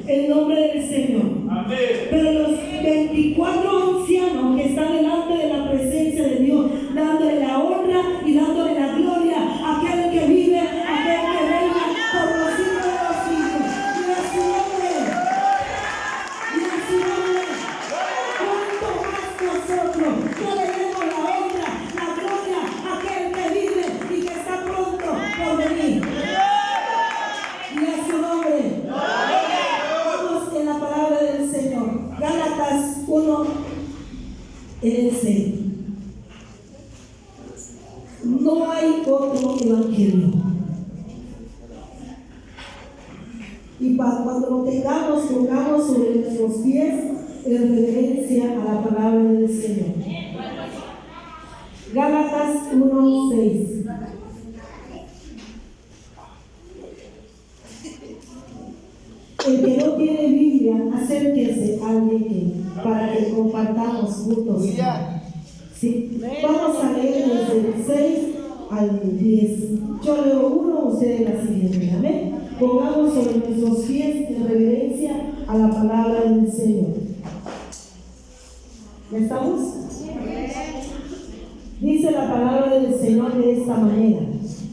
el nombre del Señor. Amén. Pero los 24 ancianos que están delante de la presencia de Dios, dándole la honra y dándole la gloria a aquel que vive, a aquel que reina por los siglos de los siglos. Y a su nombre, y a su nombre, cuanto más nosotros no le demos la honra, la gloria a aquel que vive y que está pronto por venir. Y a su nombre. Vamos en la palabra del Señor. Gálatas 1 en el 6. No hay otro evangelio. Y cuando lo tengamos, pongamos sobre nuestros pies en reverencia a la palabra del Señor. Gálatas 1, 6. El que no tiene Biblia, acérquese a alguien para que compartamos juntos. Sí. Vamos a leer desde el 6 al 10. Yo leo uno, ustedes la siguiente. Amén. Pongamos sobre nuestros pies en reverencia a la palabra del Señor. ¿Ya estamos? Dice la palabra del Señor de esta manera: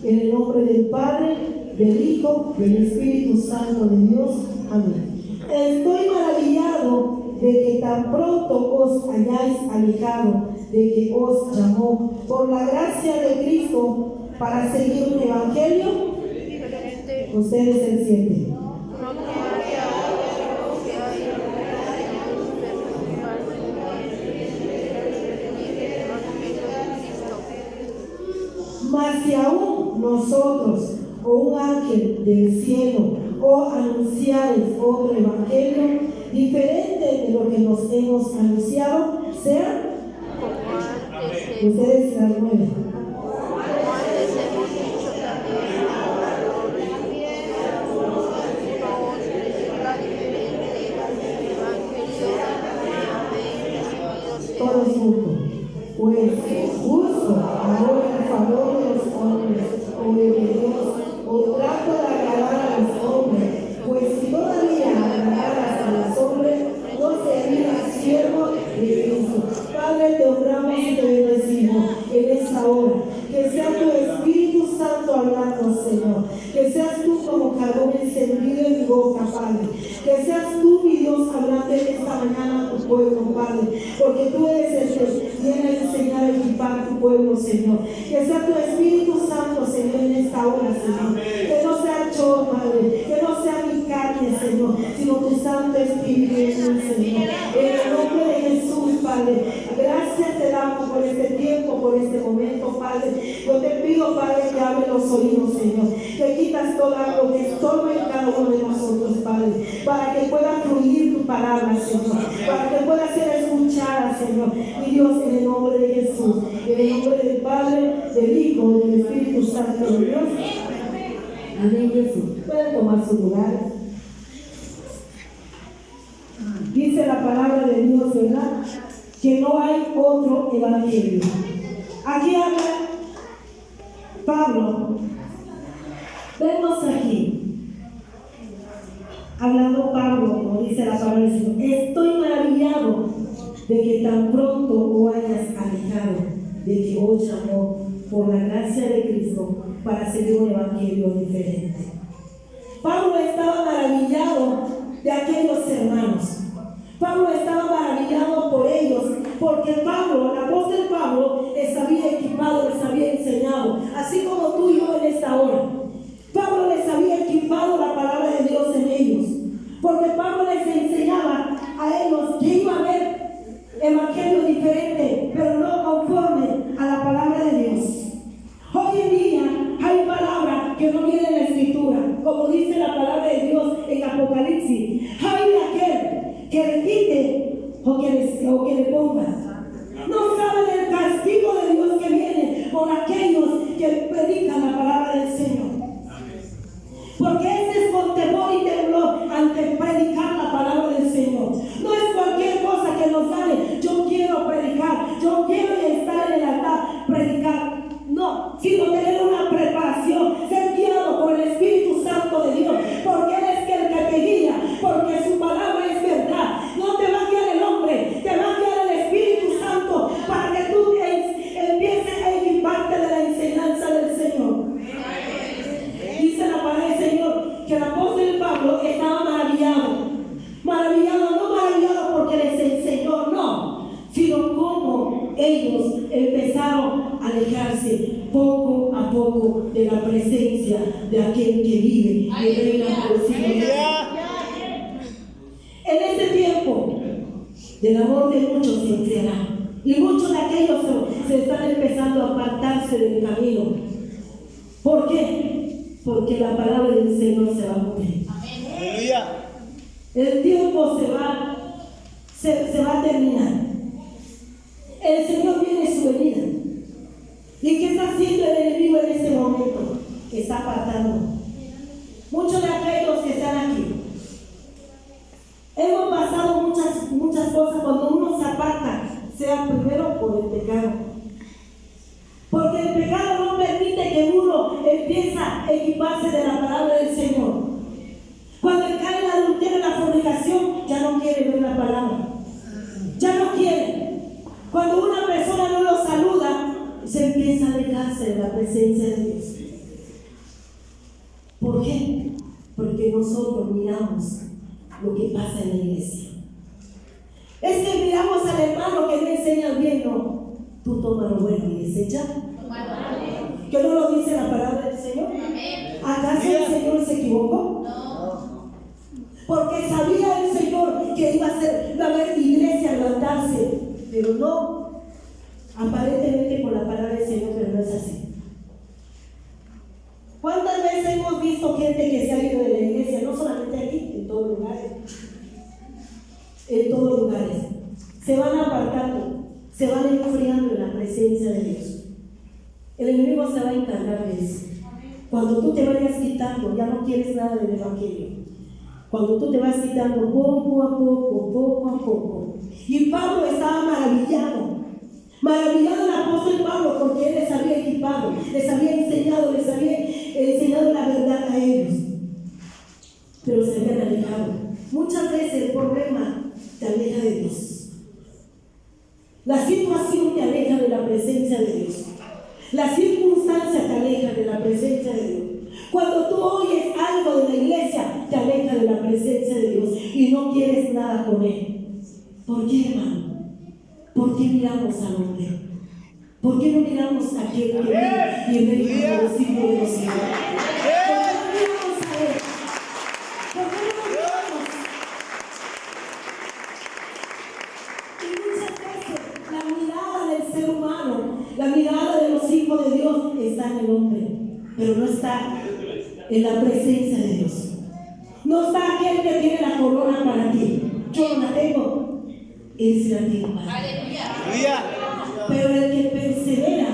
en el nombre del Padre, del Hijo, del Espíritu Santo de Dios. Amén. Estoy maravillado de que tan pronto os hayáis alejado de que os llamó por la gracia de Cristo para seguir un evangelio. Ustedes el 7. Mas si aún nosotros o un ángel del cielo o anunciares otro evangelio diferente de lo que nos hemos anunciado, sea ustedes la 9. Todos juntos. Pues justo ahora en favor de los hombres o de Dios, o trato de agradar a los hombres, pues si todavía agradaras a los hombres, no sería siervo de Cristo. Padre, te honramos y te bendecimos en esta hora. Que sea tu Espíritu Santo hablando, Señor. Que seas tú como carbón encendido en mi boca, Padre. Que seas tú, mi Dios, hablando en esta mañana a tu pueblo, Padre. Porque tú eres el que viene a enseñar a equipar a tu pueblo, Señor. Que sea tu Espíritu Santo, Señor, en esta hora, Señor. Que no sea yo, Padre. Que no sea mi carne, Señor, sino tu Santo Espíritu, Señor. En el nombre de Jesús, Padre. Gracias te damos por este tiempo, por este momento, Padre. Yo te pido, Padre, que abre los oídos, Señor. Que quitas todo lo que estorba en cada uno de nosotros, Padre. Para que pueda fluir tu palabra, Señor. Para que pueda ser escuchada, Señor. Mi Dios, en el nombre de Jesús. En el nombre del Padre, del Hijo, del Espíritu Santo de Dios. Amén, Jesús. Pueden tomar su lugar. Dice la palabra de Dios, ¿verdad? Que no hay otro evangelio. Aquí habla Pablo. Vemos aquí, hablando Pablo, como dice la palabra del Señor: estoy maravillado de que tan pronto os hayas alejado de que os llamó por la gracia de Cristo para seguir un evangelio diferente. Pablo estaba maravillado de aquellos hermanos. Pablo estaba maravillado por ellos, porque Pablo, el apóstol Pablo, les había equipado, les había enseñado, así como tú y yo en esta hora. Pablo les había equipado la palabra de Dios en ellos, porque Pablo les enseñaba a ellos que iba a haber evangelio diferente, pero no conforme a la palabra de Dios. Hoy en día hay palabras que no vienen en la Escritura, como dice la palabra de Dios en Apocalipsis: hay de aquel que le quite o que le ponga. No saben el castigo de Dios que viene por aquellos que predican la palabra del Señor. Porque ese es con temor y temblor ante predicar la palabra del Señor. No es cualquier cosa que nos sale: yo quiero predicar, yo quiero estar en el altar, predicar. No, sino tener una preparación, ser guiado por el Espíritu Santo de Dios, porque Él es el que te guía, porque presencia de aquel que vive y reina por los siglos. En este tiempo, del amor de muchos se enfriará. Y muchos de aquellos se están empezando a apartarse del camino. ¿Por qué? Porque la palabra del Señor se va a cumplir. El tiempo se va a terminar. El Señor viene su venida. ¿Y qué está haciendo el enemigo en este momento? Que está apartando. Muchos de aquellos que están aquí. Hemos pasado muchas cosas cuando uno se aparta, sea primero por el pecado. Porque el pecado no permite que uno empiece a equiparse de la palabra del Señor. Cuando cae la adulterio y la fornicación, ya no quiere ver la palabra. Ya no quiere. Cuando una persona no lo saluda, se empieza a alejarse de la presencia de Dios. ¿Por qué? Porque nosotros miramos lo que pasa en la iglesia. Es que miramos al hermano que no enseña bien, no. Tú toma lo bueno y desecha. ¿Que no lo dice la palabra del Señor? ¿Acaso el Señor se equivocó? No. Porque sabía el Señor que iba a haber iglesia levantarse, pero no. Aparentemente por la palabra del Señor, pero no es así. ¿Cuántas veces hemos visto gente que se ha ido de la iglesia? No solamente aquí, en todos lugares. En todos lugares. Se van apartando, se van enfriando en la presencia de Dios. El enemigo se va a encargar de eso. Cuando tú te vayas quitando, ya no quieres nada del evangelio. Cuando tú te vas quitando poco a poco. Y Pablo estaba maravillado el apóstol Pablo, porque él les había equipado, les había enseñado la verdad a ellos. Pero se habían alejado. Muchas veces el problema te aleja de Dios. La situación te aleja de la presencia de Dios. La circunstancia te aleja de la presencia de Dios. Cuando tú oyes algo de la iglesia, te aleja de la presencia de Dios y no quieres nada con Él. ¿Por qué, hermano? ¿Por qué miramos al hombre? ¿Por qué no miramos a aquel que vive y reina por los siglos de los siglos? ¿Por qué no miramos a Él? ¿Por qué no lo miramos? Y muchas veces la mirada del ser humano, la mirada de los hijos de Dios está en el hombre, pero no está en la presencia de Dios. No está aquel que tiene la corona para ti. Yo no la tengo. Él se la tiene para ti. Pero el que persevera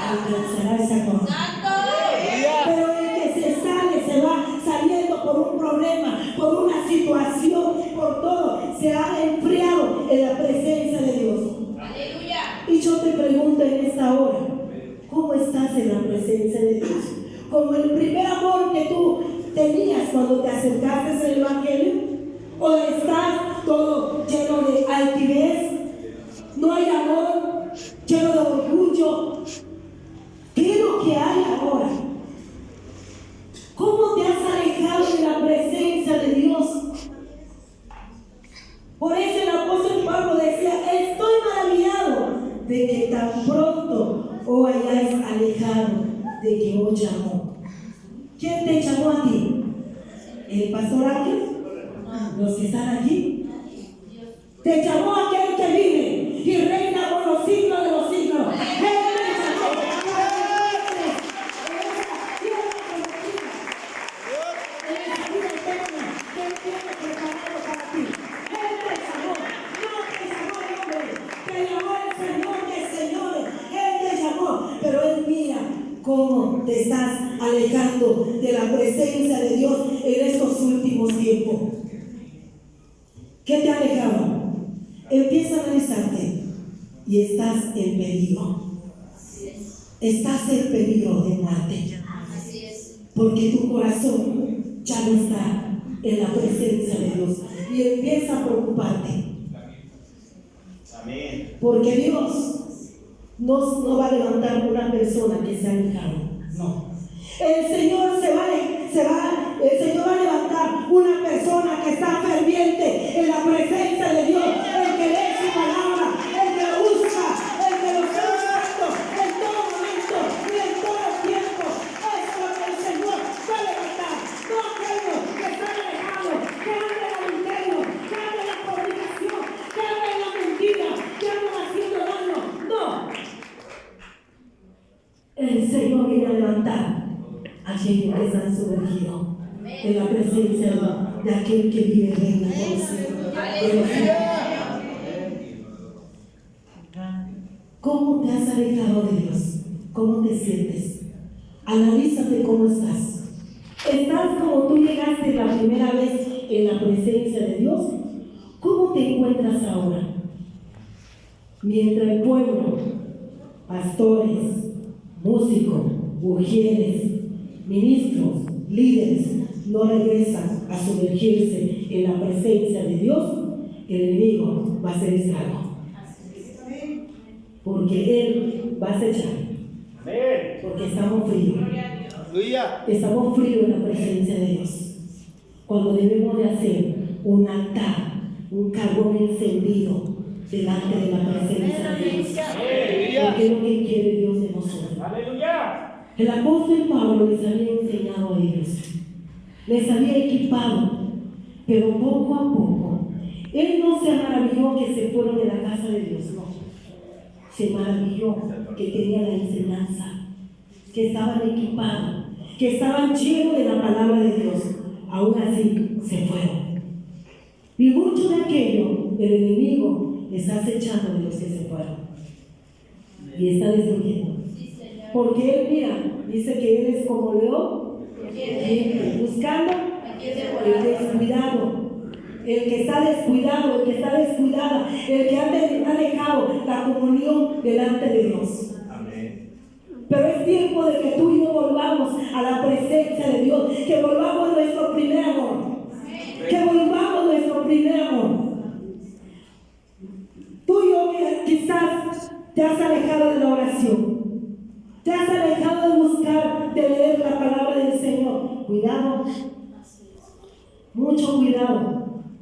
alcanzará esa corona. Pero el que se sale, se va saliendo por un problema, por una situación, por todo, se ha enfriado en la presencia de Dios. Y yo te pregunto en esta hora, ¿cómo estás en la presencia de Dios? Como el primer amor que tú tenías cuando te acercaste al evangelio, o estás todo lleno de altivez, no hay amor, lleno de orgullo. ¿Qué es lo que hay ahora? ¿Cómo te has alejado de la presencia de Dios? Por eso el apóstol Pablo decía: estoy maravillado de que tan pronto os hayáis alejado de que os llamó. ¿Quién te llamó a ti? ¿El pastor Ángel? ¿Los que están aquí? Te llamó aquel que vive y reina por los siglos de los siglos. Él te llamó en esa vida eterna que Él tiene preparado para ti. Él te llamó, no te llamó el hombre, te llamó el Señor de señores. Él te llamó, pero Él mira cómo te estás alejando de la presencia de Dios en estos últimos tiempos. ¿Qué te ha alejado? Empieza a analizarte y estás en peligro. Estás en peligro de muerte. Porque tu corazón ya no está en la presencia de Dios y empieza a preocuparte. Porque Dios no va a levantar una persona que se ha alejado. No. El Señor va a levantar una persona que está ferviente en la presencia de Dios, el que lee su palabra, el que lo busca, el que lo está buscando en todo momento y en todo tiempo. Es lo que el de aquel que vive y reina por los siglos de los siglos. ¿Cómo te has alejado de Dios? ¿Cómo te sientes? Analízate cómo estás. ¿Estás como tú llegaste la primera vez en la presencia de Dios? ¿Cómo te encuentras ahora? Mientras el pueblo, pastores, músicos, mujeres, ministros, líderes no regresan a sumergirse en la presencia de Dios, el enemigo va a ser estrago. Porque él va a acechar. Porque estamos fríos. Estamos fríos en la presencia de Dios. Cuando debemos de hacer un altar, un carbón encendido delante de la presencia de Dios. Porque es lo que quiere Dios de nosotros. El apóstol Pablo les había enseñado a ellos. Les había equipado. Pero poco a poco, él no se maravilló que se fueron de la casa de Dios, no. Se maravilló que tenían la enseñanza, que estaban equipados, que estaban llenos de la palabra de Dios. Aún así se fueron. Y mucho de aquello el enemigo está acechando de los que se fueron y está destruyendo. Porque él, mira, dice que él es como león buscando el descuidado. El que está descuidado, el que está descuidada, el que ha dejado la comunión delante de Dios. Amén. Pero es tiempo de que tú y yo volvamos a la presencia de Dios, que volvamos a nuestro primer amor. Amén. Que volvamos a nuestro primer amor. Tú y yo quizás te has alejado de la oración, te has alejado de buscar, de leer la palabra del Señor. Cuidado, mucho cuidado.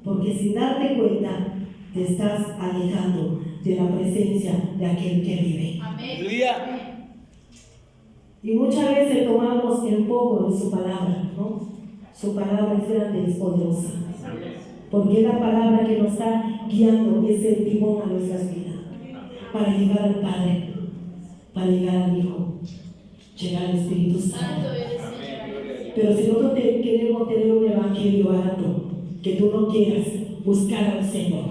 Porque sin darte cuenta, te estás alejando de la presencia de aquel que vive. Amén. Y muchas veces tomamos el poco de su palabra, ¿no? Su palabra es grande, es poderosa. Porque es la palabra que nos está guiando, es el timón a nuestras vidas. Para llegar al Padre, para llegar al Hijo, llegar al Espíritu Santo. Pero si nosotros queremos tener un evangelio barato, que tú no quieras buscar al Señor,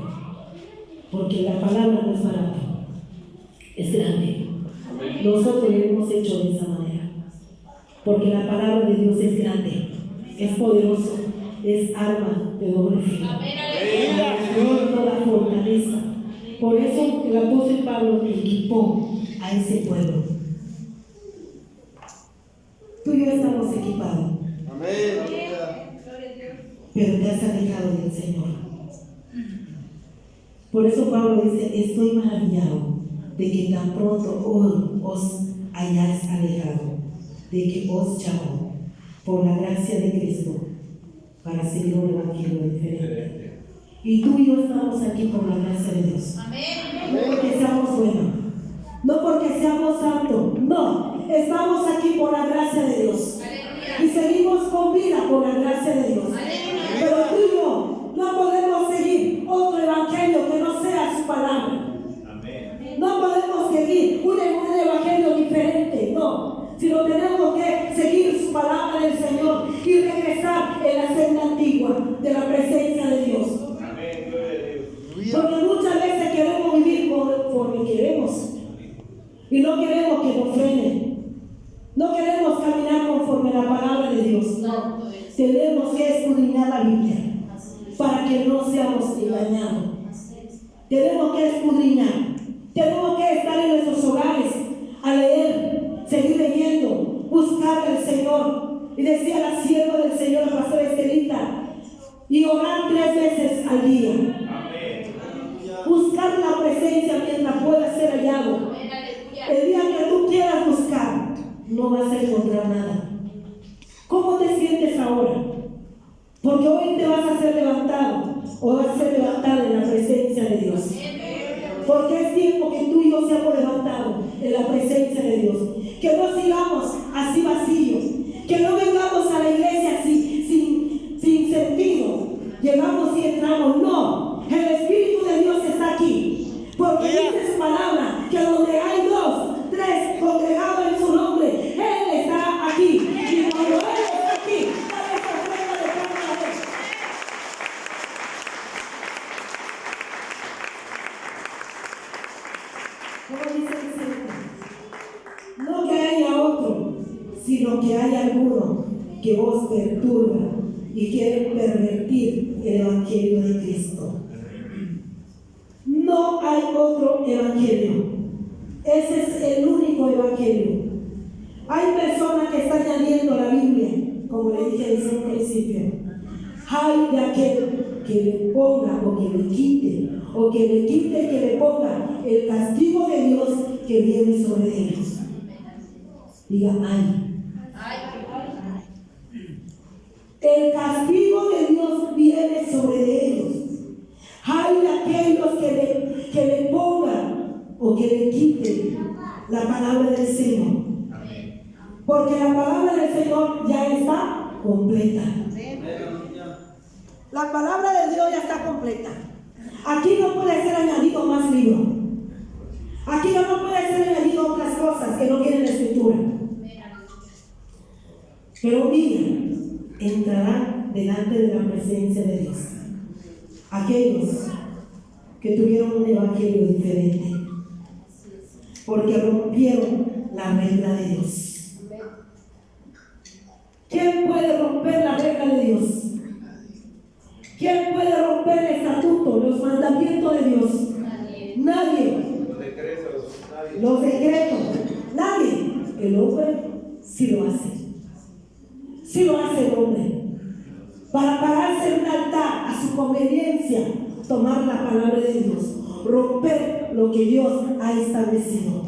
porque la palabra no es barata, es grande. Nosotros lo hemos hecho de esa manera, porque la palabra de Dios es grande, es poderoso, es arma de doble filo, tiene toda fortaleza. Por eso el apóstol Pablo equipó a ese pueblo. Tú y yo estamos equipados. Amén. Pero te has alejado del Señor. Por eso Pablo dice: estoy maravillado de que tan pronto os hayáis alejado, de que os llamó por la gracia de Cristo para seguir un evangelio diferente. Y tú y yo estamos aquí por la gracia de Dios. Amén. No porque seamos buenos, no porque seamos santos, no, estamos aquí por la gracia de Dios. Y seguimos con vida por la gracia de Dios. Pero tú y yo no podemos seguir otro evangelio que no sea su palabra. Amén. No podemos seguir un evangelio diferente, no. Sino tenemos que seguir su palabra del Señor y regresar en la senda antigua de la presencia de Dios. Amén. Porque muchas veces queremos vivir conforme queremos y no queremos que nos frenen. No queremos caminar conforme a la palabra de Dios. No. Tenemos que escudriñar la Biblia para que no seamos engañados. Tenemos que escudriñar. Tenemos que estar en nuestros hogares a leer, seguir leyendo, buscar al Señor. Y decía la sierva del Señor, la pastora Estelita, y orar 3 veces al día. Buscar la presencia mientras pueda ser hallado. El día que tú quieras buscar, no vas a encontrar nada. ¿Cómo te sientes ahora? Porque hoy te vas a ser levantado o vas a ser levantada en la presencia de Dios. Porque es tiempo que tú y yo seamos levantados en la presencia de Dios. Que no sigamos así vacíos. Que no vengamos a la iglesia así sin sentido. Llegamos y entramos. No. El Espíritu de Dios está aquí. Porque dice su palabra que donde hay 2, 3 congregados en su nombre, Él está aquí. Y cuando Él está aquí, para esa prueba de cada vez. que os perturba y quieren pervertir el evangelio de Cristo. No hay otro evangelio. Ese es el único evangelio. Hay personas que están añadiendo la Biblia, como le dije desde un principio. Hay de aquel que le ponga o que le quite, o que le quite, que le ponga el castigo de Dios que viene sobre ellos. Diga, ay. El castigo de Dios viene sobre ellos. Hay de aquellos que le pongan o que le quiten la palabra del Señor. Porque la palabra del Señor ya está completa. La palabra de Dios ya está completa. Aquí no puede ser añadido más libro. Aquí no puede ser añadido otras cosas que no vienen en la Escritura. Pero mira, entrarán delante de la presencia de Dios aquellos que tuvieron un evangelio diferente, porque rompieron la regla de Dios. ¿Quién puede romper la regla de Dios? ¿Quién puede romper el estatuto, los mandamientos de Dios? Nadie. Los decretos, nadie. El hombre sí lo hace. Sí lo hace el hombre. Para pararse en un altar a su conveniencia, tomar la palabra de Dios, romper lo que Dios ha establecido.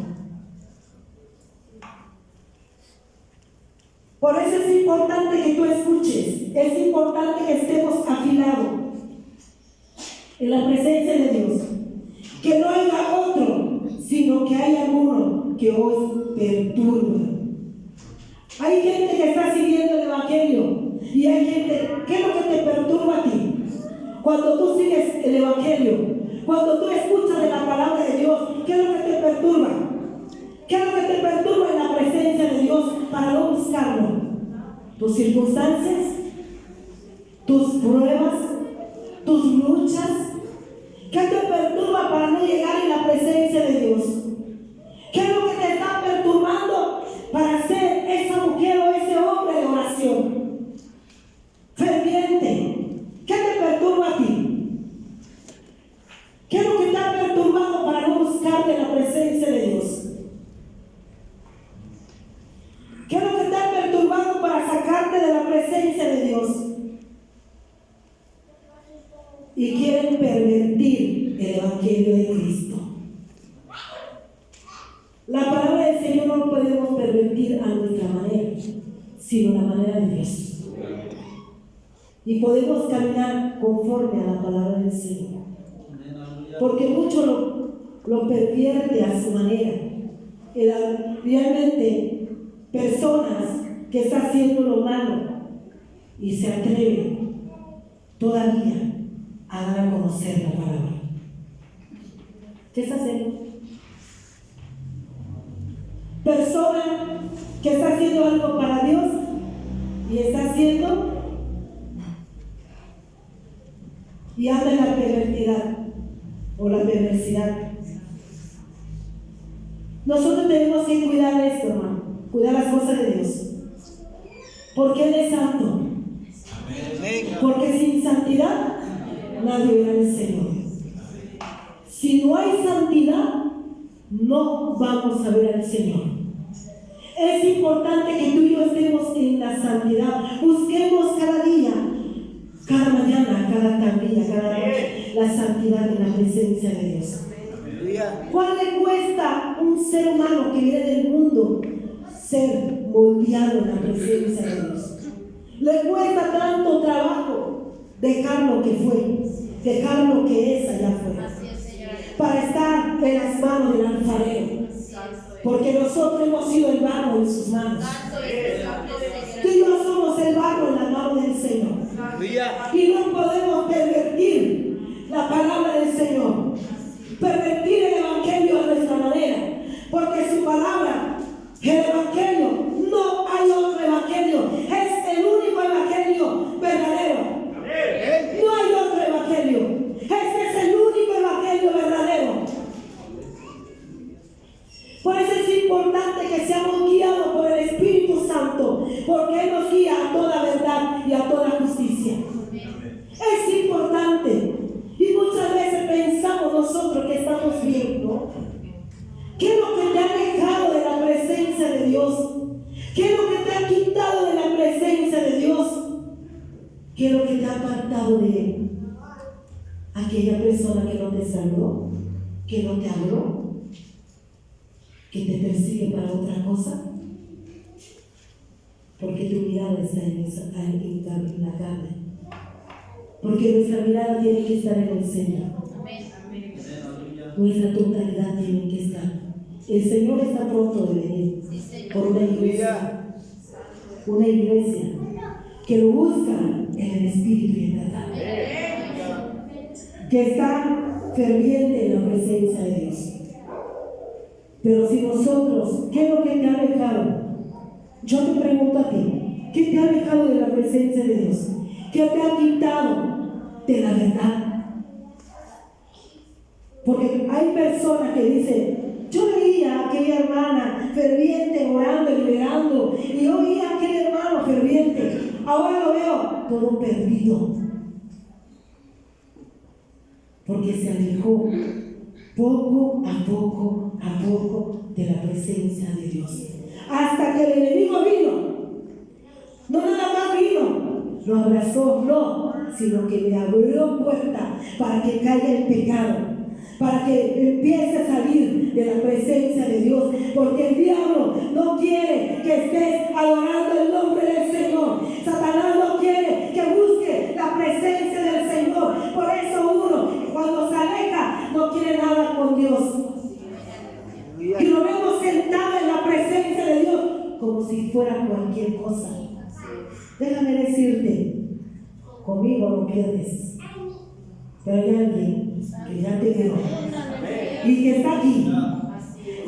Por eso es importante que tú escuches, es importante que estemos afilados en la presencia de Dios, que no haya otro, sino que haya uno que os perturba. Hay gente que está siguiendo el evangelio y hay gente, ¿qué es lo que te perturba a ti? Cuando tú sigues el evangelio, cuando tú escuchas de la palabra de Dios, ¿qué es lo que te perturba? ¿Qué es lo que te perturba en la presencia de Dios para no buscarlo? ¿Tus circunstancias? ¿Tus pruebas? ¿Tus luchas? ¿Qué te perturba para no llegar en la presencia de Dios? ¿Qué es lo que te está perturbando para ser esa mujer o ese hombre de oración ferviente? ¿Qué te perturba a ti? ¿Qué es lo que te ha perturbado para no buscar de la presencia de Dios? ¿Qué es lo que te ha perturbado para sacarte de la presencia de Dios? Y quieren pervertir el evangelio de Cristo. La palabra del Señor no lo podemos pervertir a nuestra manera, sino a la manera de Dios. Y podemos caminar conforme a la palabra del Señor. Porque mucho lo pervierte a su manera. Realmente, personas que están haciendo lo malo y se atreven todavía a dar a conocer la palabra. ¿Qué está haciendo? Persona que está haciendo algo para Dios y está haciendo y anda en la perversidad o la perversidad. Nosotros tenemos que cuidar esto, hermano, cuidar las cosas de Dios, porque Él es santo. Porque sin santidad nadie verá al Señor. Si no hay santidad, no vamos a ver al Señor. Es importante que tú y yo estemos en la santidad. Busquemos cada día, cada mañana, cada día, cada noche, la santidad en la presencia de Dios. ¿Cuál le cuesta a un ser humano que viene del mundo ser moldeado en la presencia de Dios? Le cuesta tanto trabajo dejar lo que fue, dejar lo que es allá afuera, para estar en las manos del alfarero. Porque nosotros hemos sido el barro en sus manos. Tú y yo somos el barro en la mano del Señor. Y no podemos pervertir la palabra del Señor, pervertir el evangelio a nuestra manera, porque su palabra, el evangelio, no hay otro evangelio, es el único evangelio verdadero. No hay otro evangelio, este es el único evangelio verdadero. Por eso es importante que seamos guiados por el Espíritu Santo, porque Él nos guía a toda nosotros que estamos viendo? ¿Qué es lo que te ha alejado de la presencia de Dios? ¿Qué es lo que te ha quitado de la presencia de Dios? ¿Qué es lo que te ha apartado de Él? Aquella persona que no te saludó, que no te habló, que te persigue para otra cosa, porque tu mirada está en la carne, porque nuestra mirada tiene que estar en el Señor, nuestra totalidad tiene que estar. El Señor está pronto de venir por una iglesia que lo busca en el Espíritu y en verdad, que está ferviente en la presencia de Dios. Pero si nosotros, ¿qué es lo que te ha alejado? Yo te pregunto a ti, ¿qué te ha alejado de la presencia de Dios? ¿Qué te ha quitado de la verdad? Porque hay personas que dicen, yo veía a aquella hermana ferviente orando y liberando, y yo veía a aquel hermano ferviente, ahora lo veo todo perdido, porque se alejó poco a poco de la presencia de Dios, hasta que el enemigo vino. No nada más vino, lo abrazó, no, sino que le abrió puerta para que caiga el pecado, para que empiece a salir de la presencia de Dios, porque el diablo no quiere que estés adorando el nombre del Señor. Satanás no quiere que busque la presencia del Señor. Por eso uno, cuando se aleja, no quiere nada con Dios, y lo vemos sentado en la presencia de Dios como si fuera cualquier cosa. Déjame decirte, conmigo no pierdes, pero hay alguien que ya te vio y que está aquí,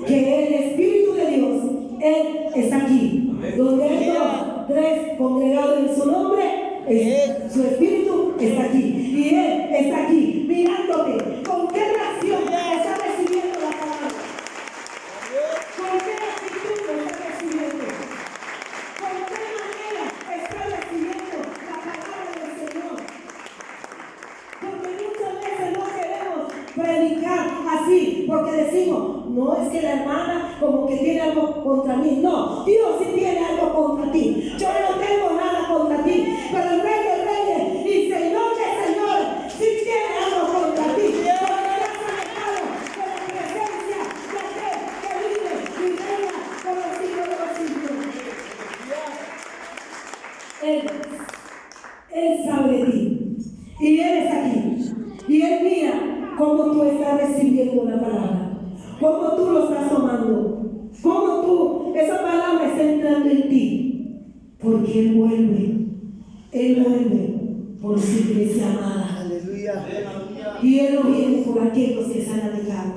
que el Espíritu de Dios, Él está aquí. Donde hay dos, tres congregados en su nombre, su Espíritu está aquí, y Él está aquí mirándote. ¿Con qué reacción está recibiendo la palabra? ¿Con qué actitud lo está recibiendo? ¿Con qué manera está recibiendo la palabra del Señor? Porque muchas veces no queremos predicar así, porque decimos, no, es que la hermana como que tiene algo contra mí. No, Dios sí tiene algo contra ti. Yo no tengo nada contra ti, pero el Rey de Reyes y Señor de Señores sí tiene algo contra ti. Porque te has alejado de la presencia de aquel que vive y reina por los siglos de los siglos. Él sabe de ti, y Él está aquí, y Él mira cómo tú estás recibiendo la palabra, cómo tú lo estás tomando, cómo esa palabra está entrando en ti, porque Él vuelve por su iglesia amada. Aleluya. Y Él no viene por aquellos que se han alejado,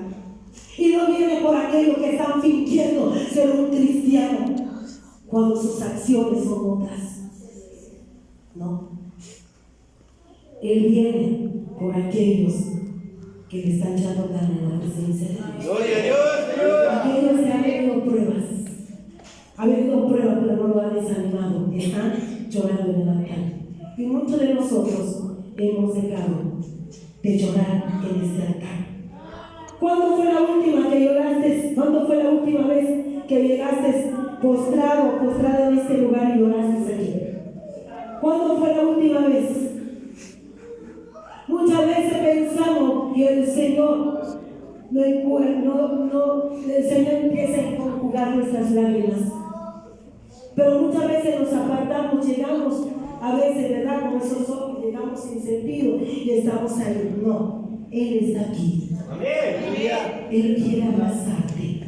y no viene por aquellos que están fingiendo ser un cristiano cuando sus acciones son otras. No, Él viene por aquellos que le están echando ganas en la presencia de Dios. Aquellos que han venido pruebas, pero no lo han desanimado, están llorando en el altar. Y muchos de nosotros hemos dejado de llorar en este altar. ¿Cuándo fue la última que lloraste? ¿Cuándo fue la última vez que llegaste postrado o postrada en este lugar y lloraste aquí? ¿Cuándo fue la última vez? Muchas veces pensamos que el Señor el Señor empieza a enjugar nuestras lágrimas. Pero muchas veces nos apartamos, llegamos a veces, ¿verdad? Como esos ojos, llegamos sin sentido y estamos ahí. No, Él está aquí. Él quiere abrazarte.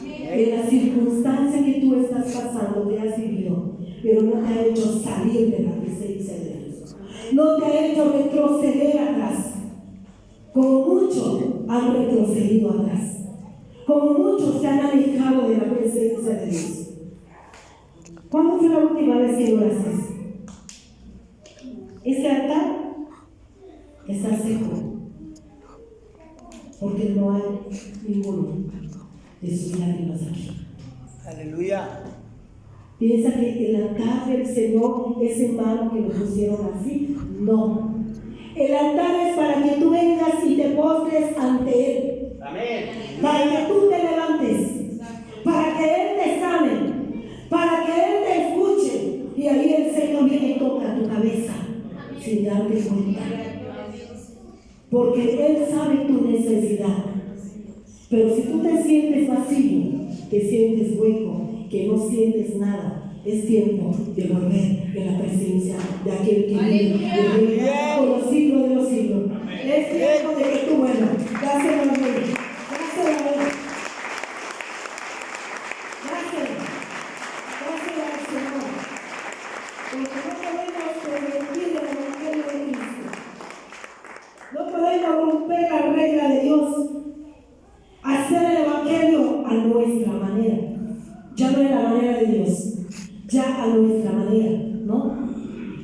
En la circunstancia que tú estás pasando, te has vivido, pero no te ha hecho salir de la presencia de Dios. No te ha hecho retroceder atrás. Como muchos han retrocedido atrás. Como muchos se han alejado de la presencia de Dios. ¿Cuándo fue la última vez que lloraste? Ese altar está seco, porque no hay ninguno de sus lágrimas aquí. Aleluya. ¿Piensa que el altar del Señor es en vano que lo pusieron así? No. El altar es para que tú vengas y te postres ante Él. Amén. Para que tú te levantes, para que Él te sane, para que Él te escuche. Y ahí el Señor viene y toca tu cabeza sin darte cuenta. Porque Él sabe tu necesidad. Pero si tú te sientes vacío, te sientes hueco, que no sientes nada, es tiempo de volver en la presencia de aquel que vive por los siglos de los siglos. Es tiempo de que tú vuelvas. Gracias a Dios. Gracias a Dios. Gracias. Gracias al Señor. Porque no podemos pervertir el evangelio de Cristo. No podemos romper la regla de Dios. Hacer el evangelio a nuestra manera. Ya no es la manera de Dios, ya a nuestra manera, ¿no?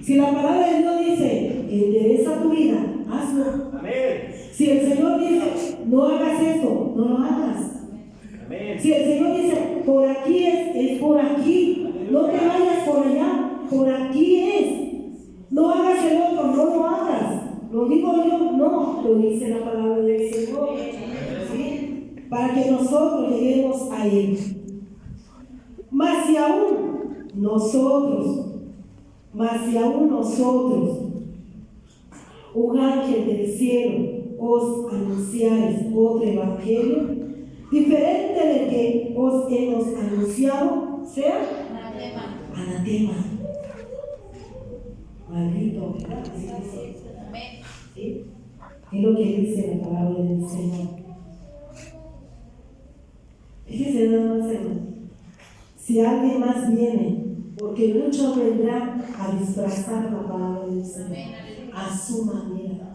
Si la palabra de Dios dice, endereza tu vida, hazlo. Amén. Si el Señor dice, no hagas esto, no lo hagas. Amén. Si el Señor dice, por aquí es por aquí, no te vayas por allá, por aquí es. No hagas el otro, no lo hagas. Lo digo yo, no, lo dice la palabra del Señor. ¿Sí? Para que nosotros lleguemos a Él. Más si aún nosotros, un ángel del cielo os anunciares otro evangelio, diferente del que os hemos anunciado, sea anatema. Maldito, ¿verdad? ¿Sí? Es lo que dice la palabra del Señor. Fíjese nada más, hermano. Si alguien más viene, porque muchos vendrán a disfrazar la palabra del Señor a su manera,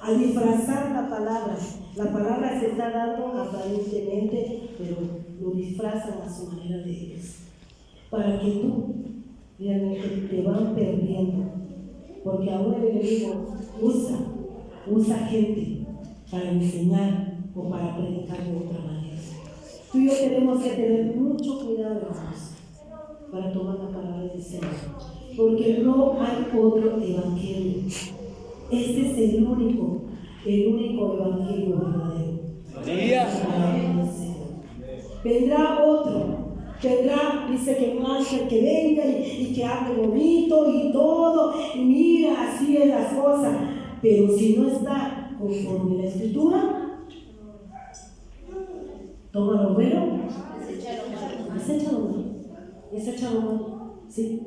a disfrazar la palabra. La palabra se está dando aparentemente, pero lo disfrazan a su manera de ellos. Para que tú realmente te van perdiendo, porque ahora el enemigo usa gente para enseñar o para predicar de otra manera. Tú y yo tenemos que tener mucho cuidado, hermanos, para tomar la palabra del Señor, porque no hay otro evangelio. Este es el único evangelio verdadero. Vendrá otro, dice que un ángel que venga y que hable bonito y todo, y mira, así es las cosas, pero si no está conforme la Escritura, toma lo bueno, deséchalo mal. ¿Sí?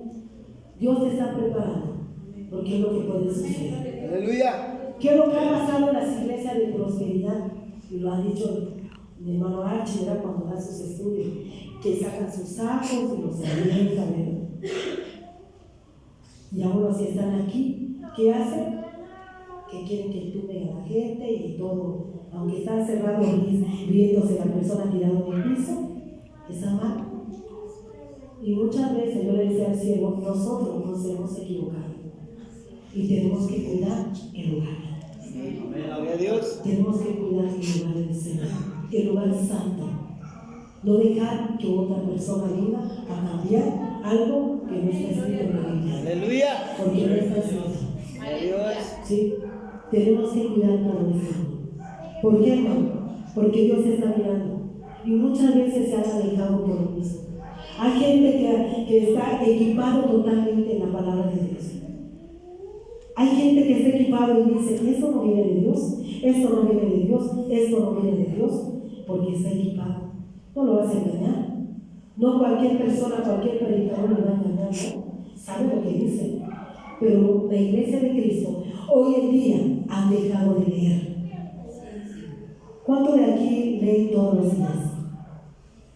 Dios te está preparando, porque es lo que puede suceder. Aleluya. ¿Qué es lo que ha pasado en las iglesias de prosperidad? Y lo ha dicho mi hermano Archie, ¿verdad? Cuando da sus estudios, que sacan sus sacos y los avientan, ¿verdad? Y aún los que están aquí, ¿qué hacen? Que quieren que tumben a la gente y todo, aunque están cerrados viéndose la persona tirada en el piso, está mal. Y muchas veces yo le decía al cielo, nosotros nos hemos equivocado y tenemos que cuidar el lugar. Gloria a Dios. Tenemos que cuidar el lugar del Señor, el lugar santo. No dejar que otra persona venga a cambiar algo que no está escrito en la Biblia. Aleluya. Porque no está escrito. ¿Sí? Tenemos que cuidar todo eso. ¿Por qué, hermano? Porque Dios está mirando. Y muchas veces se han alejado por lo mismo. Hay gente que está equipado totalmente en la palabra de Dios. Hay gente que está equipado y dice, esto no viene de Dios, esto no viene de Dios, esto no viene de Dios, porque está equipado. No lo vas a engañar. No cualquier persona, cualquier predicador le va a engañar, ¿no? Sabe lo que dice. Pero la iglesia de Cristo hoy en día han dejado de leer. ¿Cuántos de aquí leen todos los días?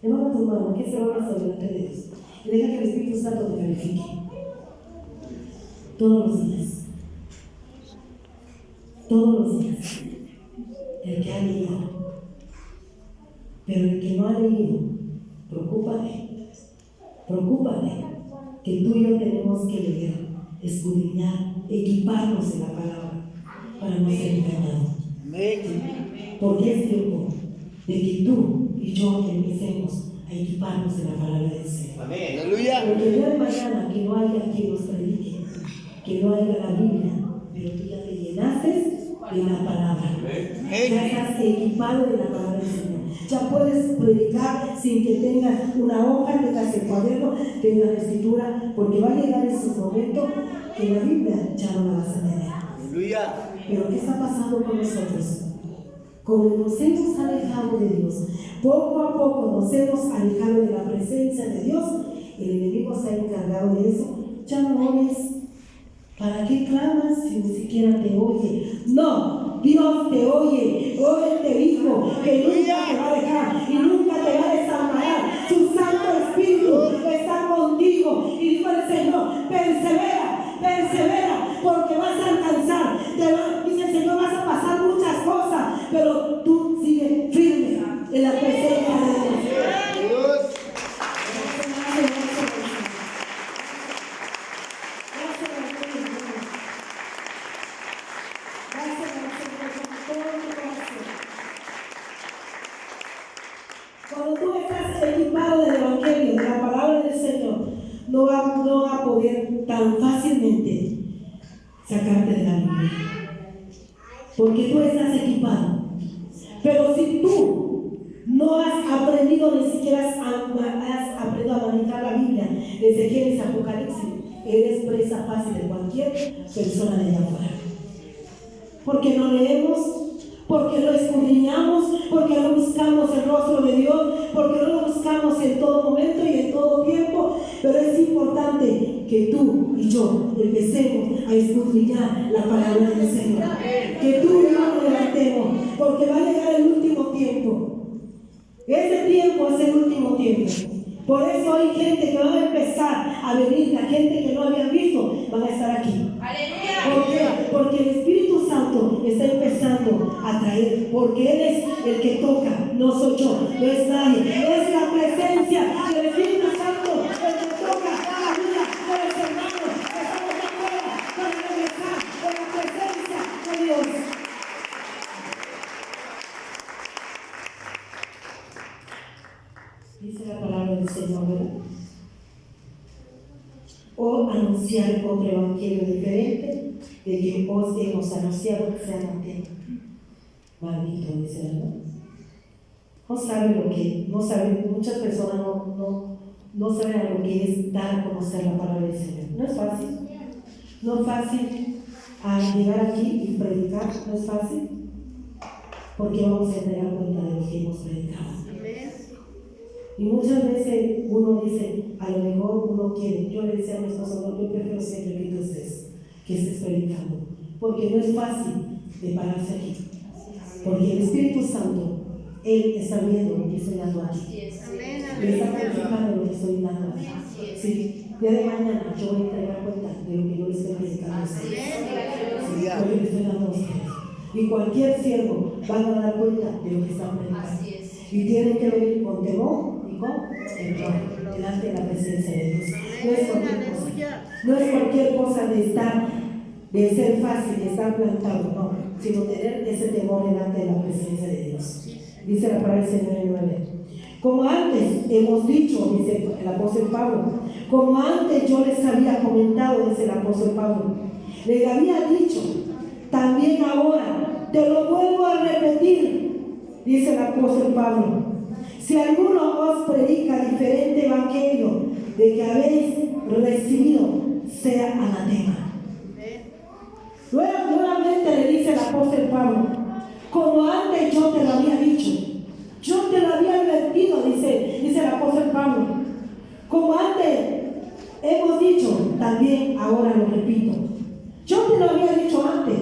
Levanta tu mano, que se va a delante de Dios. Y deja que el Espíritu Santo te califique. Todos los días. Todos los días. El que ha leído. Pero el que no ha leído, preocúpate. Que tú y yo tenemos que leer, escudriñar, equiparnos en la palabra para no ser engañados. Porque es tiempo de que tú y yo empecemos a equiparnos en la palabra del Señor. Amén. Aleluya. Porque el día de mañana que no haya quien nos predique, que no haya la Biblia, pero tú ya te llenaste de la palabra. Amén. Ya estás equipado de la palabra del Señor. Ya puedes predicar sin que tengas una hoja, tengas el cuaderno, tengas la escritura, porque va a llegar ese momento que la Biblia ya no la vas a tener. Aleluya. Pero ¿qué está pasando con nosotros? Como nos hemos alejado de Dios, poco a poco nos hemos alejado de la presencia de Dios, el enemigo se ha encargado de eso. Ya no oyes. ¿Para qué clamas si ni siquiera te oye? No, Dios te oye. Hoy te dijo que nunca te va a dejar y nunca te va a desamparar. Su Santo Espíritu está contigo. Y dijo el Señor, persevera, persevera, porque vas a alcanzar. Dice el Señor, vas a pasar muchas cosas, pero tú sigue firme en la presencia de Dios. Dios. Cuando tú estás equipado del Evangelio, de la palabra del Señor, no va a poder tan fácilmente sacarte de la Biblia. Porque tú estás equipado. Pero si tú no has aprendido, ni siquiera has aprendido a manejar la Biblia, desde Génesis a Apocalipsis, eres presa fácil de cualquier persona de allá afuera. Porque no leemos, porque lo escudriñamos, porque no buscamos el rostro de Dios, porque no lo buscamos en todo momento y en todo tiempo. Pero es importante que tú y yo empecemos a escudriñar la palabra del Señor. Que tú y yo nos levantemos, porque va a llegar el último tiempo. Ese tiempo es el último tiempo. Por eso hay gente que va a empezar a venir, la gente que no habían visto, van a estar aquí. ¿Por qué? Porque el Espíritu Santo está empezando a traer, porque Él es el que toca, no soy yo, no es nadie, es la presencia del Espíritu Santo el que toca la vida de los hermanos que estamos afuera para regresar en la presencia de Dios. Dice la palabra del Señor, ¿verdad? O anunciar otro evangelio diferente de que os hemos anunciado, sea anatema. Maldito, dice, ¿verdad? No sabe lo que, no sabe, muchas personas no saben lo que es dar a conocer la palabra del Señor. No es fácil. No es fácil llegar aquí y predicar, no es fácil, porque vamos a dar cuenta de lo que hemos predicado. Y muchas veces uno dice, a lo mejor uno quiere, yo le decía a mi esposo, no, yo prefiero siempre que tú estés predicando, porque no es fácil de pararse aquí, porque el Espíritu Santo, Él está viendo lo que estoy dando aquí, Él está calificando lo que estoy dando aquí. Sí, día de mañana yo voy a entregar cuenta de lo que yo les estoy predicando a ustedes, sí, lo que les estoy dando a ustedes, y cualquier siervo van a dar cuenta de lo que están predicando, y tienen que venir con temor y con temor delante de la presencia de Dios. No es cualquier cosa, no es cualquier cosa de ser fácil, de estar plantado, no, sino tener ese temor delante de la presencia de Dios. Dice la palabra del Señor en 9. Como antes hemos dicho, dice el apóstol Pablo, como antes yo les había comentado, dice el apóstol Pablo, les había dicho, también ahora te lo vuelvo a repetir, dice el apóstol Pablo, si alguno os predica diferente evangelio de que habéis recibido, sea anatema. Luego nuevamente le dice el apóstol Pablo, como antes yo te lo había dicho, yo te lo había advertido, dice el apóstol Pablo, como antes hemos dicho, también ahora lo repito, yo te lo había dicho antes,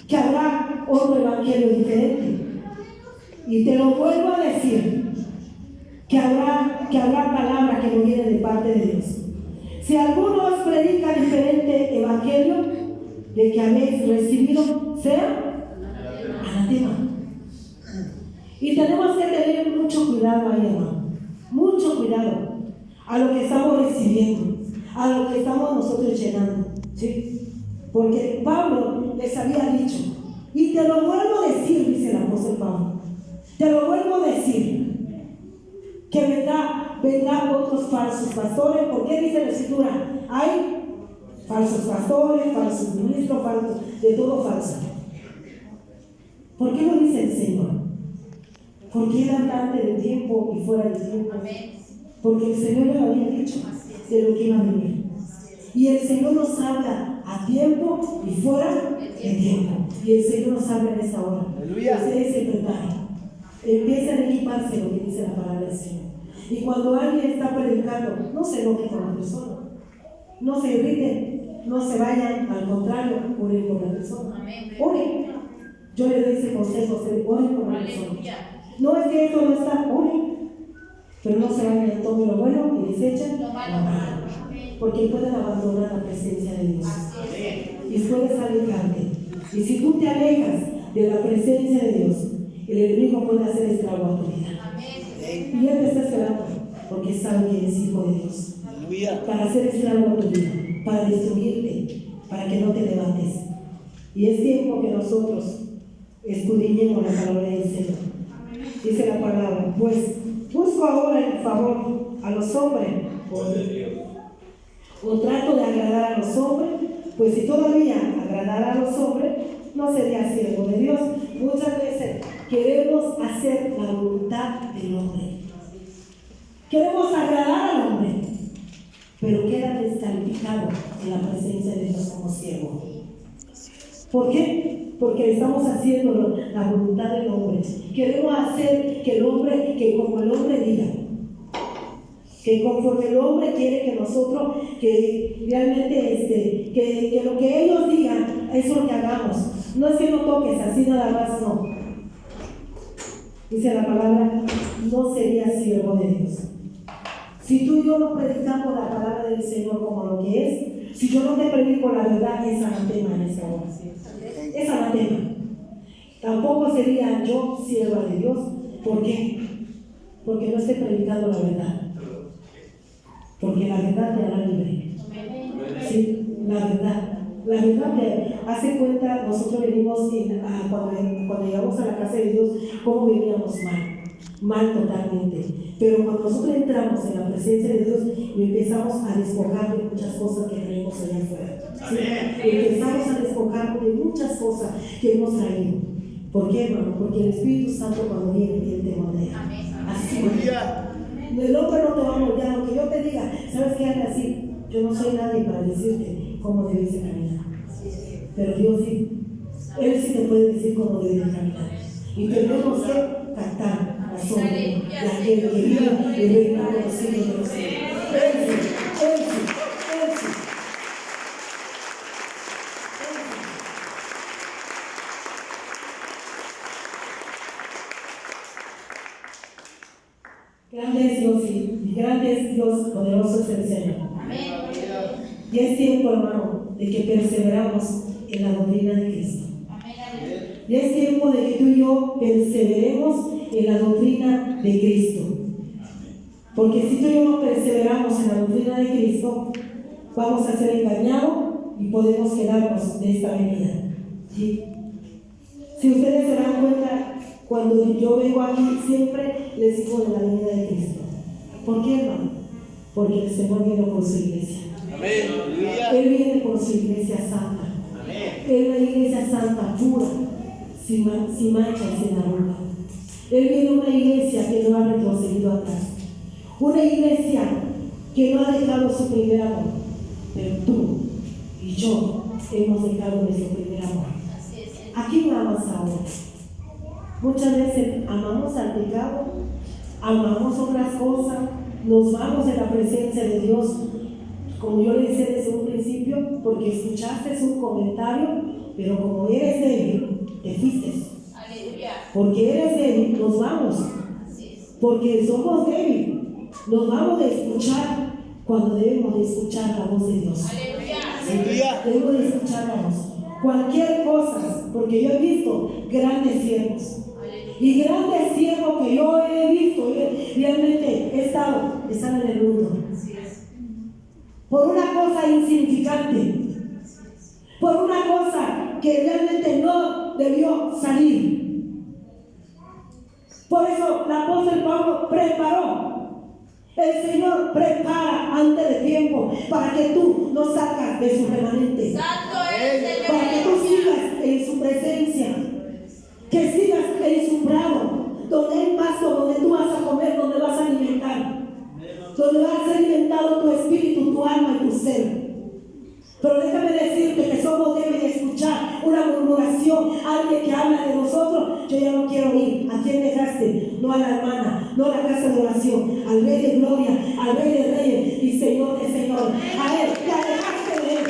que habrá otro evangelio diferente, y te lo vuelvo a decir, que habrá palabra que no viene de parte de Dios. Si alguno os predica diferente evangelio de que habéis recibido, sea anatema. Y tenemos que tener mucho cuidado ahí, hermano, mucho cuidado a lo que estamos recibiendo, a lo que estamos nosotros llenando, ¿sí? Porque Pablo les había dicho, y te lo vuelvo a decir, dice el apóstol Pablo, te lo vuelvo a decir, que vendrán otros falsos pastores. ¿Por qué dice la Escritura? Hay falsos pastores, falsos ministros, falsos, de todo falso. ¿Por qué lo dice el Señor? Porque Él habla antes del tiempo y fuera del tiempo. Porque el Señor ya lo había dicho de lo que iba a venir. Y el Señor nos habla a tiempo y fuera de tiempo. Y el Señor nos habla en esta hora. Aleluya. Ustedes se preparen. Empiezan a equiparse lo que dice la palabra del Señor. Y cuando alguien está predicando, no se enojen con la persona. No se irriten, no se vayan, al contrario, oren por la persona. Oren. Yo les doy ese consejo, oren por la persona. No es que esto no está, oren. Pero no se vayan, tomen lo bueno y desechen lo malo. Porque pueden abandonar la presencia de Dios. Y puedes alejarte. Y si tú te alejas de la presencia de Dios, el enemigo puede hacer estrago a tu vida. Y Él te está esperando, porque sabe que eres hijo de Dios. Aleluya. Para hacer estrago a tu vida, para destruirte, para que no te levantes. Y es tiempo que nosotros escudriñemos la palabra del Señor. Dice la palabra, pues busco ahora el favor a los hombres, o trato de agradar a los hombres, pues si todavía agradara a los hombres, no sería siervo de Dios. Muchas veces queremos hacer la voluntad del hombre. Queremos agradar al hombre, pero queda descalificado en la presencia de Dios como siervo. ¿Por qué? Porque estamos haciendo la voluntad del hombre. Queremos hacer que el hombre, que como el hombre diga, que conforme el hombre quiere que nosotros, que realmente que lo que ellos digan, eso es lo que hagamos. No es que no toques así nada más, no. Dice la palabra, no sería siervo de Dios. Si tú y yo no predicamos la palabra del Señor como lo que es, si yo no te predico la verdad, es anatema en esta hora. Es anatema. Tampoco sería yo sierva de Dios. ¿Por qué? Porque no estoy predicando la verdad. Porque la verdad te hará libre. Sí, la verdad. La verdad te hace cuenta, nosotros venimos cuando llegamos a la casa de Dios, cómo veníamos mal totalmente. Pero cuando nosotros entramos en la presencia de Dios y empezamos a despojar de muchas cosas que traemos allá afuera. ¿Sí? Empezamos a despojar de muchas cosas que hemos traído. ¿Por qué, hermano? Porque el Espíritu Santo cuando viene, Él te moldea. Así. El hombre no te va a moldear, aunque yo te diga, ¿sabes qué? Hazle así. Yo no soy nadie para decirte cómo debes de caminar. Pero Dios sí. Él sí te puede decir cómo debes de caminar. Y tenemos que cantar la sombra de aquel que vive y reina por los siglos de los siglos. Él sí. Grande es Dios y grande es Dios, poderoso es el Señor. Y es tiempo, hermano, de que perseveramos en la doctrina de Cristo. Y es tiempo de que tú y yo perseveremos en la doctrina de Cristo. Porque si tú y yo no perseveramos en la doctrina de Cristo, vamos a ser engañados y podemos quedarnos de esta venida. ¿Sí? Si ustedes se dan cuenta, cuando yo vengo aquí, siempre les digo de la venida de Cristo. ¿Por qué, hermano? Porque el Señor vino por su iglesia. Amén. Él viene por su iglesia santa. Amén. Es la iglesia santa, pura, sin mancha y sin arruga. Él viene una iglesia que no ha retrocedido atrás. Una iglesia que no ha dejado su primer amor. Pero tú y yo hemos dejado nuestro primer amor. ¿A quién amas ahora? Muchas veces amamos al pecado, amamos otras cosas, nos vamos de la presencia de Dios, como yo le decía desde un principio, porque escuchaste un comentario, pero como eres débil, te fuiste. Porque eres débil, nos vamos. Porque somos débiles, nos vamos de escuchar cuando debemos de escuchar la voz de Dios. Aleluya. Debemos de escuchar la voz. Cualquier cosa, porque yo he visto grandes siervos. Y grandes siervos que yo he visto, realmente están en el mundo. Por una cosa insignificante, por una cosa que realmente no debió salir. Por eso el apóstol Pablo preparó. El Señor prepara antes de tiempo para que tú no salgas de su remanente. Santo es el Señor. Para que tú sigas en su presencia. Que sigas en su prado, donde hay pasto, donde tú vas a comer, donde vas a alimentar, donde va a ser alimentado tu espíritu, tu alma y tu ser. Pero déjame decirte que somos débiles de escuchar una murmuración, alguien que habla de nosotros. Yo ya no quiero ir. ¿A quién dejaste? No a la hermana, no a la casa de oración, al Rey de Gloria, al Rey de Reyes y Señor de Señor. A Él, te alejaste de Él,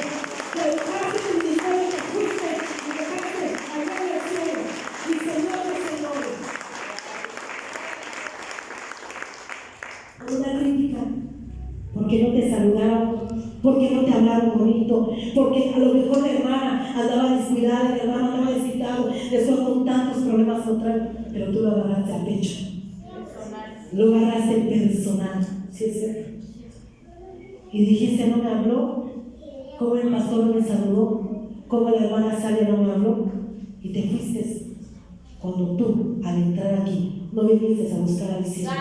te dejaste de dinero que fuiste y dejaste al Rey del cielo y Señor de Señores. Una crítica, porque no te saludaron, porque no te hablaron bonito, porque a lo mejor la hermana andaba descuidada, el hermano andaba descuidado, después con tantos problemas contrarios, pero tú lo agarraste a pecho, lo agarraste personal, ¿sí es cierto? Y dijiste, no me habló, como el pastor no me saludó, como la hermana Salia no me habló, y te fuiste. Cuando tú, al entrar aquí, no viniste a buscar al cielo,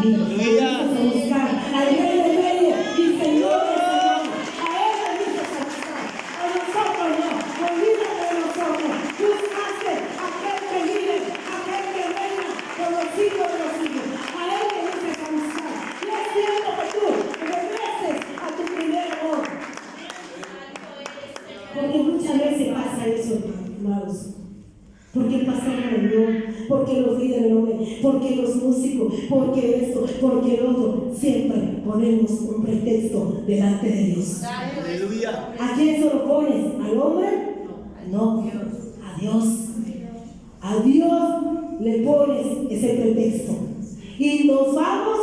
viniste a buscar al Rey de Reyes y Señor de Señores. A Él viniste a buscar, a nosotros no, olvídate de nosotros. Buscaste a aquel que vive, a aquel que reina por los siglos de los siglos. A Él viniste a buscar. Y es tiempo que tú regreses a tu primer amor. Porque muchas veces pasa eso, hermanos. Porque el pastor no me vio, porque los líderes no me, porque los músicos, porque esto, porque el otro. Siempre ponemos un pretexto delante de Dios. Aleluya. ¿A quién se lo pones? ¿Al hombre? No, a Dios. A Dios le pones ese pretexto. Y nos vamos,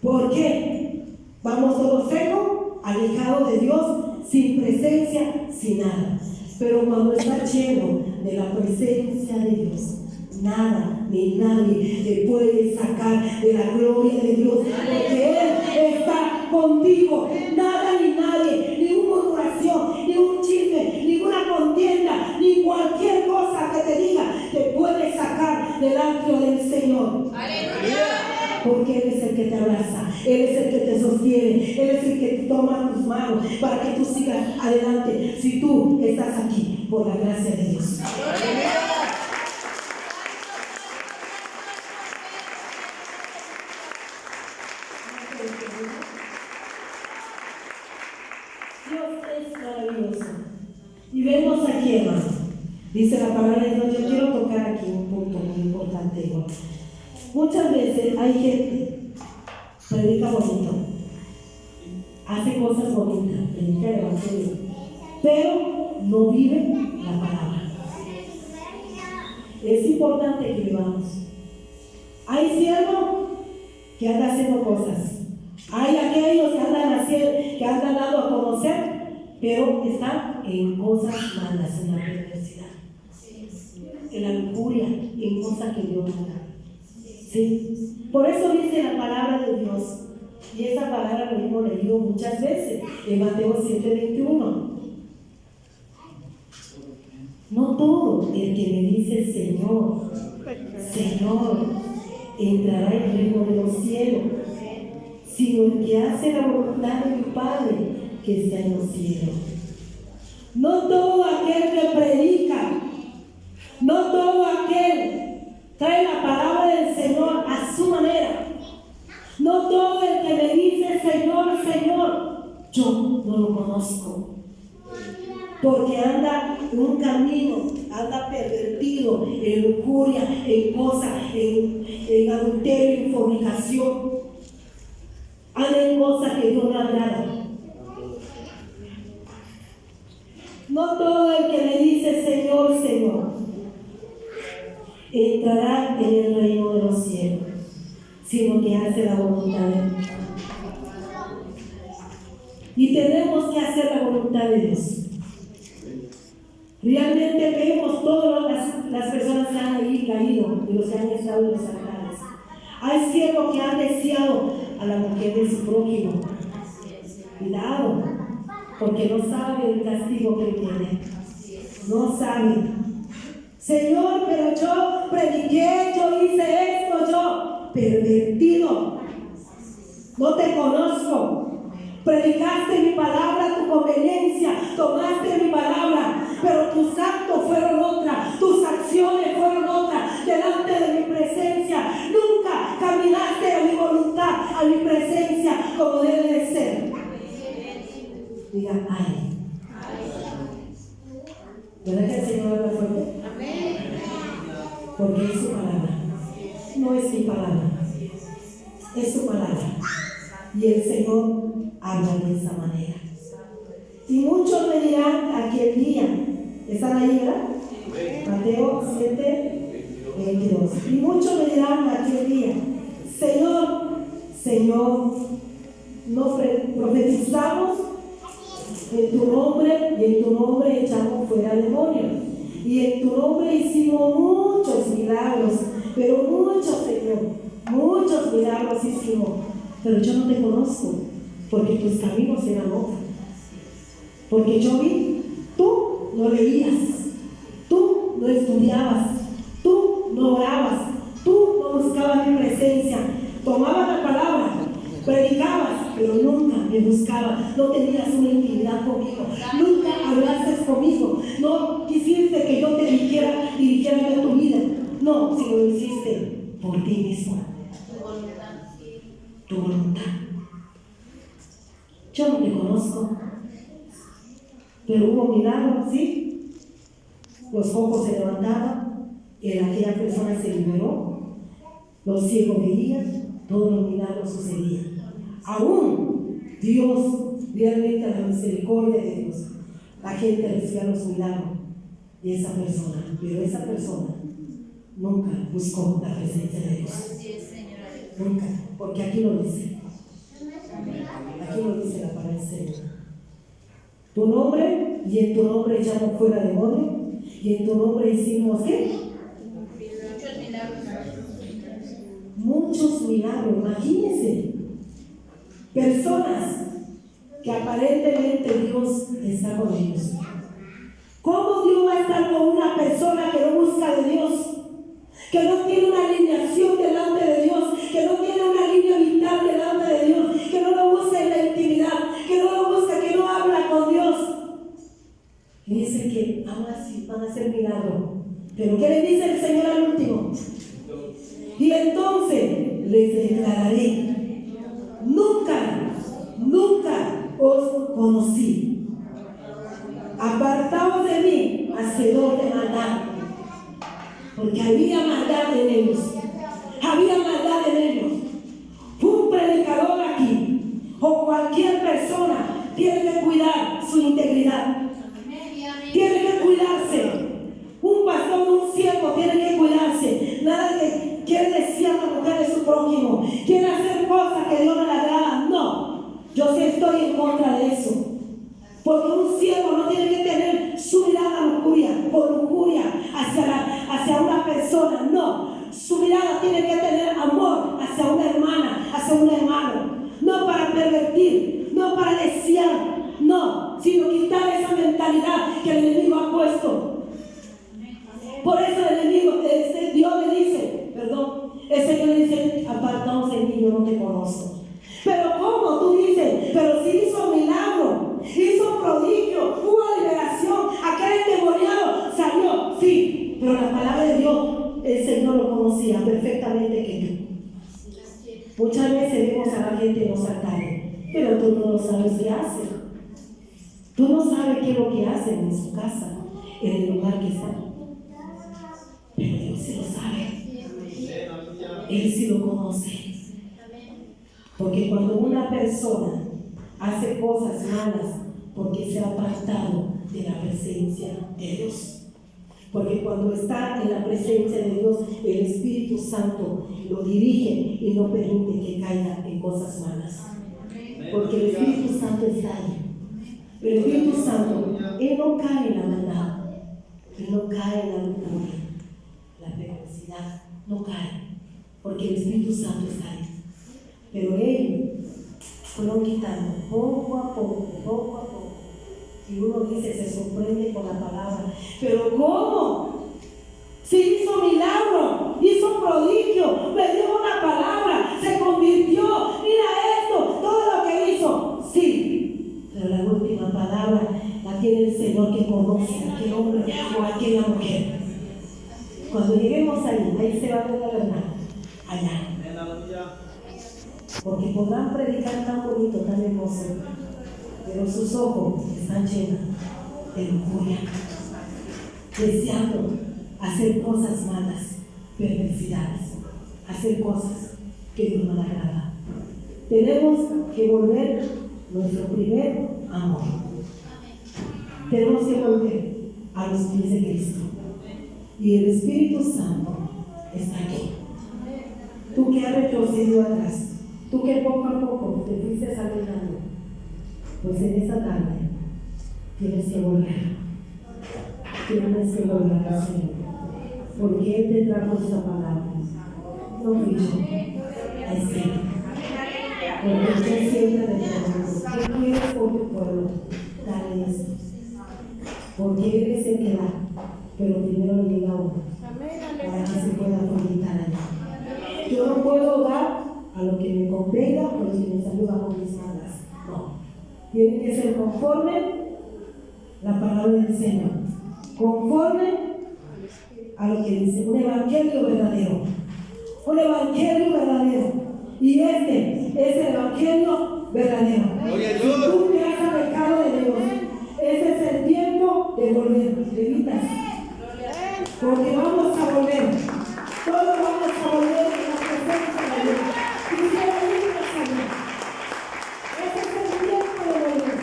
¿por qué? Vamos todos secos, alejados de Dios, sin presencia, sin nada. Pero cuando está lleno de la presencia de Dios, nada ni nadie te puede sacar de la gloria de Dios, porque Él está contigo. Nada ni nadie, ni una murmuración, ni un chisme, ninguna contienda, ni cualquier cosa que te diga te puede sacar delante del Señor. ¡Aleluya! Porque Él es el que te abraza, Él es el que te sostiene, Él es el que toma tus manos para que tú sigas adelante. Si tú estás aquí por la gracia de Dios. Dios es maravilloso. Y vemos aquí, hermano, dice la palabra de Dios. Yo quiero tocar aquí un punto muy importante. Muchas veces hay gente que predica bonito, hace cosas bonitas, predica el evangelio, pero no vive la palabra. Es importante que vivamos. Hay siervos que andan haciendo cosas, hay aquellos que andan haciendo, que andan dando a conocer, pero están en cosas malas, en la perversidad, en la lujuria, en cosas que Dios no da. ¿Sí? Por eso dice la palabra de Dios, y esa palabra lo hemos leído muchas veces en Mateo 7:21. No todo el que me dice Señor, Señor, entrará en el reino de los cielos, sino el que hace la voluntad de mi Padre que está en los cielos. No todo aquel que predica, no todo aquel trae la palabra del Señor a su manera. No todo el que me dice Señor, Señor, yo no lo conozco. Porque anda en un camino, anda pervertido, en lujuria, en cosas, en adulterio, en fornicación. Anda en cosas que Dios no agrada. No todo el que me dice Señor, Señor, entrará en el reino de los cielos, sino que hace la voluntad de Dios. Y tenemos que hacer la voluntad de Dios. Realmente vemos todas las personas que han ahí caído, y los que han estado en los altares. Hay siervos que han deseado a la mujer de su prójimo. Cuidado, porque no sabe el castigo que tiene. No sabe. Señor, pero yo prediqué, yo hice esto, yo pervertido. No te conozco. Predicaste mi palabra a tu conveniencia, tomaste mi palabra, pero tus actos fueron otras, tus acciones fueron porque es su palabra. No es mi palabra, es su palabra. Y el Señor habla de esa manera. Y muchos me dirán aquel día, ¿están ahí, verdad? Mateo 7:22. Y muchos me dirán aquel día, Señor, Señor, no profetizamos en tu nombre y en tu nombre echamos fuera demonios y en tu nombre hicimos muchos milagros, pero muchos, Señor, muchos milagros hicimos, pero yo no te conozco, porque tus caminos eran otros. Porque yo vi, tú no leías, tú no estudiabas, tú no orabas, tú no buscabas mi presencia, tomabas la palabra, predicabas, pero nunca me buscabas, no tenías una intimidad conmigo, nunca hablaste conmigo, no quisiste que yo te dirigiera de tu vida, no, si lo hiciste por ti mismo, tu voluntad. Yo no te conozco, pero hubo milagros, ¿sí? Los ojos se levantaban, aquella persona se liberó, los ciegos veían, todos los milagros sucedían. Aún Dios, realmente a la misericordia de Dios, la gente recibía los milagros de esa persona, pero esa persona nunca buscó la presencia de Dios. Nunca, porque aquí lo dice. Aquí lo dice la palabra del Señor. Tu nombre, y en tu nombre echamos fuera demonios, y en tu nombre hicimos ¿qué? Muchos milagros, imagínense. Personas que aparentemente Dios está con ellos. ¿Cómo Dios va a estar con una persona que no busca de Dios? Que no tiene una alineación delante de Dios, que no tiene una línea vital delante de Dios, que no lo busca en la intimidad, que no lo busca, que no habla con Dios. Y dice que aún así van a hacer milagros. Pero ¿qué le dice el Señor al último? Y entonces les declararé, nunca os conocí. Apartaos de mí, hacedor de maldad. Porque había maldad en ellos. Había maldad en ellos. Un predicador aquí, o cualquier persona, tiene que cuidar su integridad. Tiene que cuidarse. Un pastor, un siervo, tiene que cuidarse. Nada que quiere decir a la mujer de su prójimo, quiere hacer cosas que Dios no le agrada. No, yo sí estoy en contra de eso. Porque un siervo no tiene que tener su mirada por lujuria hacia una persona. No, su mirada tiene que tener amor hacia una hermana, hacia un hermano. No para pervertir, no para desear, no, sino quitar esa mentalidad que el enemigo ha puesto. Por eso el enemigo, Dios le dice, el Señor le dice, apartaos de mí, yo no te conozco. Pero ¿cómo? Tú dices, pero si hizo milagro, hizo prodigio, hubo liberación, aquel endemoniado salió, sí, pero la palabra de Dios, el Señor lo conocía perfectamente que tú. Muchas veces vemos a la gente en los altares, pero tú no sabes qué hacen. Tú no sabes qué es lo que hacen en su casa, en el lugar que están. Pero Dios sí lo sabe. Él sí lo conoce. Porque cuando una persona hace cosas malas, porque se ha apartado de la presencia de Dios. Porque cuando está en la presencia de Dios, el Espíritu Santo lo dirige y no permite que caiga en cosas malas. Porque el Espíritu Santo está ahí. El Espíritu Santo, Él no cae en la maldad, Él no cae en la lujuria, la perversidad, no cae. Porque el Espíritu Santo está ahí. Pero ellos fueron quitando poco a poco. Y uno dice, se sorprende con la palabra. Pero ¿cómo? Si hizo milagro, hizo prodigio, me dio una palabra, se convirtió, mira esto, todo lo que hizo. Sí, pero la última palabra la tiene el Señor que conoce a aquel hombre o a aquella mujer. Cuando lleguemos ahí se va a ver la verdad. Allá. Porque podrán predicar tan bonito, tan hermoso, pero sus ojos están llenos de lujuria, deseando hacer cosas malas. perversidades, hacer cosas que Dios no le agrada. Tenemos que volver nuestro primer amor. Tenemos que volver a los pies de Cristo. Y el Espíritu Santo está aquí. Tú que has retrocedido atrás, tú que poco a poco te fuiste alejando, pues en esta tarde tienes que volver. Tienes que volver al Señor. Porque Él te trajo esta palabra. No fui yo, es Él. Porque Él siempre te trajo. ¿Qué quieres por tu pueblo? Dale esto. Porque Él es el que da, pero primero le llega a uno para que se pueda conectar allá. Yo no puedo dar a lo que me convenga o lo que me salió bajo mis manos. No. Tiene que ser conforme la palabra del Señor. Conforme a lo que dice un evangelio verdadero. Un evangelio verdadero. Y este es el evangelio verdadero. Si tú te has alejado de Dios, ese es el tiempo de volver. Levitas. Porque vamos a volver. Todos vamos a volver en la presencia de Dios.